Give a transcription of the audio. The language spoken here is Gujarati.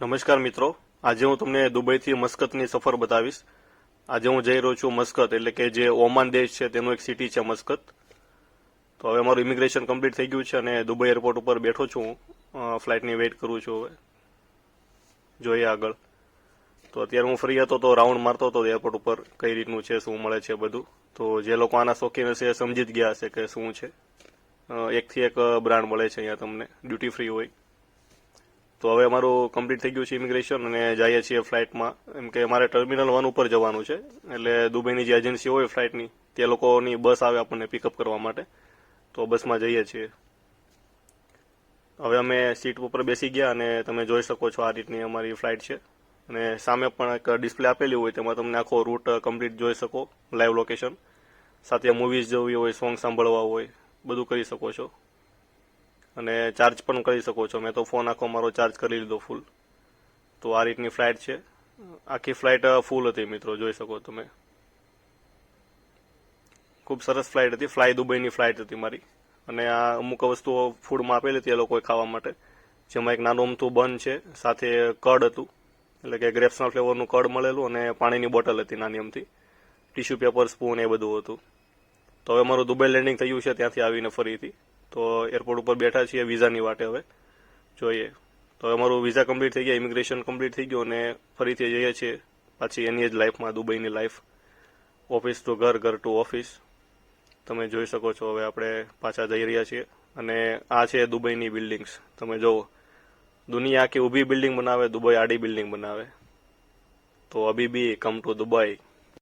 નમસ્કાર મિત્રો, આજે હું તમને દુબઈથી મસ્કતની સફર બતાવીશ. આજે હું જઈ રહ્યો છું મસ્કત, એટલે કે જે ઓમાન દેશ છે તેનું એક સિટી છે મસ્કત. તો હવે મારું ઇમિગ્રેશન કમ્પ્લીટ થઈ ગયું છે અને દુબઈ એરપોર્ટ ઉપર બેઠો છું હું. ફ્લાઇટની વેઇટ કરું છું. હવે જોઈએ આગળ. તો અત્યારે હું ફ્રી હતો તો રાઉન્ડ મારતો હતો એરપોર્ટ ઉપર, કઈ રીતનું છે, શું મળે છે બધું. તો જે લોકો આના શોખીન હશે એ સમજી જ ગયા હશે કે શું છે. એકથી એક બ્રાન્ડ મળે છે અહીંયા તમને, ડ્યુટી ફ્રી હોય. તો હવે અમારું કમ્પ્લીટ થઈ ગયું છે ઇમિગ્રેશન અને જઈએ છીએ ફ્લાઇટમાં. એમ કે અમારે ટર્મિનલ 1 ઉપર જવાનું છે, એટલે દુબઈની જે એજન્સી હોય ફ્લાઇટની તે લોકોની બસ આવે આપણને પિકઅપ કરવા માટે. તો બસમાં જઈએ છીએ. હવે અમે સીટ ઉપર બેસી ગયા અને તમે જોઈ શકો છો આ રીતની અમારી ફ્લાઇટ છે. અને સામે પણ એક ડિસ્પ્લે આપેલી હોય, તેમાં તમને આખો રૂટ કમ્પ્લીટ જોઈ શકો, લાઈવ લોકેશન. સાથે મૂવીઝ જોવી હોય, સોંગ સાંભળવા હોય, બધું કરી શકો છો. અને ચાર્જ પણ કરી શકો છો. મેં તો ફોન આખો મારો ચાર્જ કરી લીધો ફૂલ. તો આ રીતની ફ્લાઇટ છે. આખી ફ્લાઇટ ફૂલ હતી મિત્રો, જોઈ શકો તમે. ખૂબ સરસ ફ્લાઇટ હતી, ફ્લાય દુબઈની ફ્લાઇટ હતી મારી. અને આ અમુક વસ્તુઓ ફૂડમાં આપેલી હતી એ લોકોએ ખાવા માટે, જેમાં એક નાનું અમથું બન છે, સાથે કડ હતું, એટલે કે ગ્રેપ્સના ફ્લેવરનું કડ મળેલું, અને પાણીની બોટલ હતી નાની અમથી, ટીશ્યુ પેપર, સ્પૂન એ બધું હતું. તો હવે મારું દુબઈ લેન્ડિંગ થયું છે ત્યાંથી આવીને ફરીથી. તો એરપોર્ટ ઉપર બેઠા છીએ વિઝાની વાટે. હવે જોઈએ. તો હવે મારું વિઝા કમ્પ્લીટ થઈ ગયા, ઇમિગ્રેશન કમ્પ્લીટ થઈ ગયું અને ફરીથી જઈએ છીએ પાછી એની જ લાઈફમાં, દુબઈની લાઈફ. ઓફિસ ટુ ઘર, ઘર ટુ ઓફિસ. તમે જોઈ શકો છો હવે આપણે પાછા જઈ રહ્યા છીએ. અને આ છે દુબઈની બિલ્ડિંગ્સ. તમે જુઓ, દુનિયા આખી ઊભી બિલ્ડિંગ બનાવે, દુબઈ આડી બિલ્ડિંગ બનાવે. તો અબી બી કમ ટુ દુબઈ.